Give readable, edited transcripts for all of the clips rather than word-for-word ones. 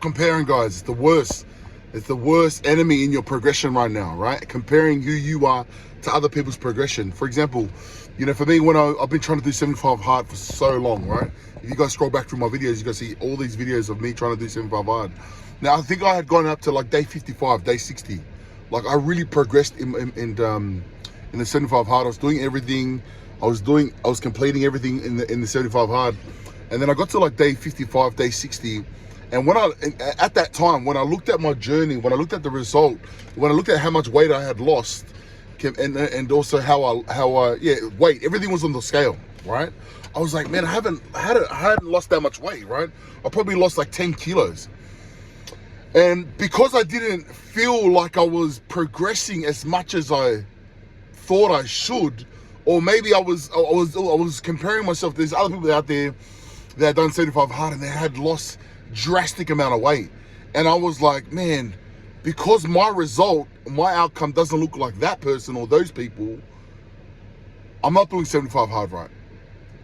Comparing, guys, it's the worst. It's the worst enemy in your progression right now, right? Comparing who you are to other people's progression. For example, you know, for me, when I've been trying to do 75 hard for so long, right? If you guys scroll back through my videos, you guys see all these videos of me trying to do 75 hard. Now, I think I had gone up to like day 55, day 60. Like, I really progressed in the 75 hard. I was doing everything. I was completing everything in the 75 hard. And then I got to like day 55, day 60. And at that time, when I looked at my journey, when I looked at the result, when I looked at how much weight I had lost, and also how I weight, everything was on the scale, right? I was like, man, I hadn't lost that much weight, right? I probably lost like 10 kilos. And because I didn't feel like I was progressing as much as I thought I should, or maybe I was comparing myself to these other people out there that had done 75 hard and they had lost drastic amount of weight. And I was like, man, because my outcome doesn't look like that person or those people, I'm not doing 75 hard right.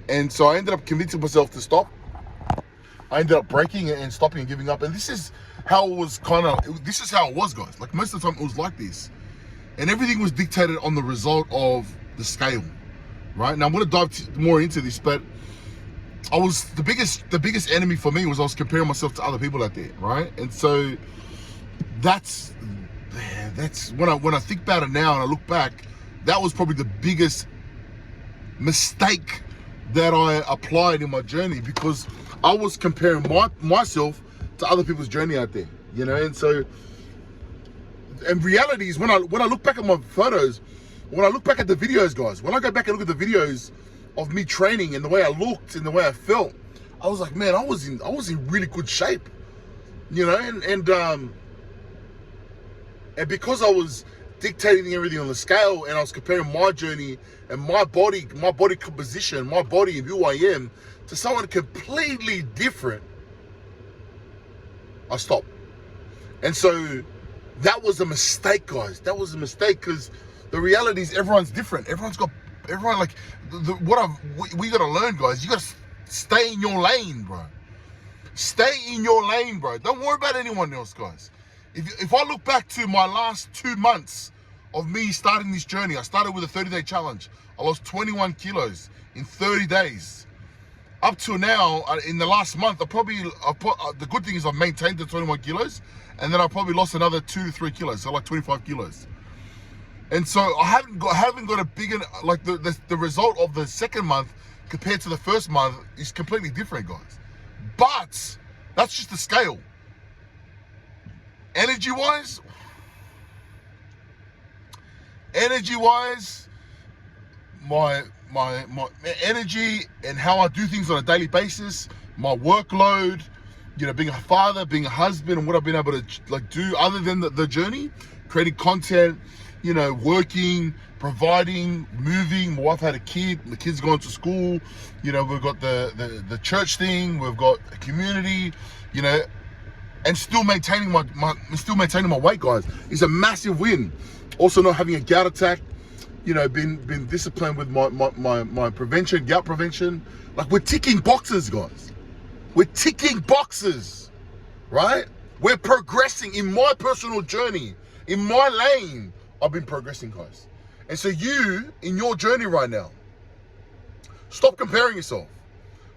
And so I ended up convincing myself to stop. I ended up breaking it and stopping and giving up. And this is how it was, guys. Like, most of the time it was like this. And everything was dictated on the result of the scale, right? Now I'm going to dive more into this, but the biggest enemy for me was I was comparing myself to other people out there, right? And so that's when I think about it now and I look back, that was probably the biggest mistake that I applied in my journey, because I was comparing myself to other people's journey out there, you know. And so, and reality is, when I look back at my photos, when I look back at the videos, guys, when I go back and look at the videos of me training and the way I looked and the way I felt, I was like, man, I was in really good shape, you know. And because I was dictating everything on the scale and I was comparing my journey and my body composition, my body and who I am to someone completely different, I stopped. And so that was a mistake, guys. That was a mistake, because the reality is everyone's different. We gotta learn, guys. You gotta stay in your lane, bro. Stay in your lane, bro. Don't worry about anyone else, guys. If I look back to my last 2 months of me starting this journey, I started with a 30-day challenge. I lost 21 kilos in 30 days. Up to now, in the last month, the good thing is I've maintained the 21 kilos, and then I probably lost another 2 to 3 kilos, so like 25 kilos. And so I haven't got a big, like the result of the second month compared to the first month is completely different, guys. But that's just the scale. Energy-wise, my energy and how I do things on a daily basis, my workload, you know, being a father, being a husband, and what I've been able to like do other than the journey, creating content, you know, working, providing, moving. My wife had a kid, the kid's going to school, you know, we've got the church thing, we've got a community, you know, and still maintaining my weight, guys, is a massive win. Also not having a gout attack, you know, been disciplined with my prevention, gout prevention. Like, we're ticking boxes, guys. We're ticking boxes, right? We're progressing in my personal journey, in my lane. I've been progressing, guys. And so you, in your journey right now, stop comparing yourself.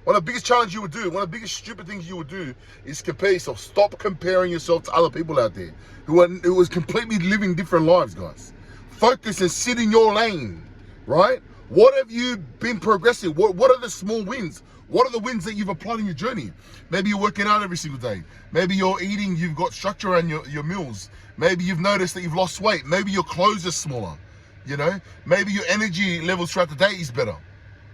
One of the biggest challenges you would do, one of the biggest stupid things you would do is compare yourself. Stop comparing yourself to other people out there who are completely living different lives, guys. Focus and sit in your lane, right? What have you been progressing? What are the small wins? What are the wins that you've applied in your journey? Maybe you're working out every single day. Maybe you're eating, you've got structure around your meals. Maybe you've noticed that you've lost weight. Maybe your clothes are smaller, you know? Maybe your energy levels throughout the day is better,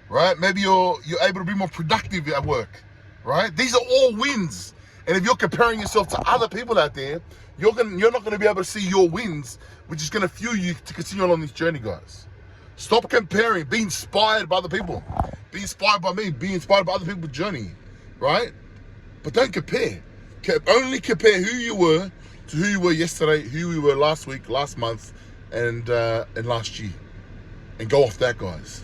right? Maybe you're able to be more productive at work, right? These are all wins. And if you're comparing yourself to other people out there, you're not going to be able to see your wins, which is going to fuel you to continue on this journey, guys. Stop comparing. Be inspired by other people. Be inspired by me. Be inspired by other people's journey, right? But don't compare. Only compare who you were to who you were yesterday, who you were last week, last month, and last year. And go off that, guys.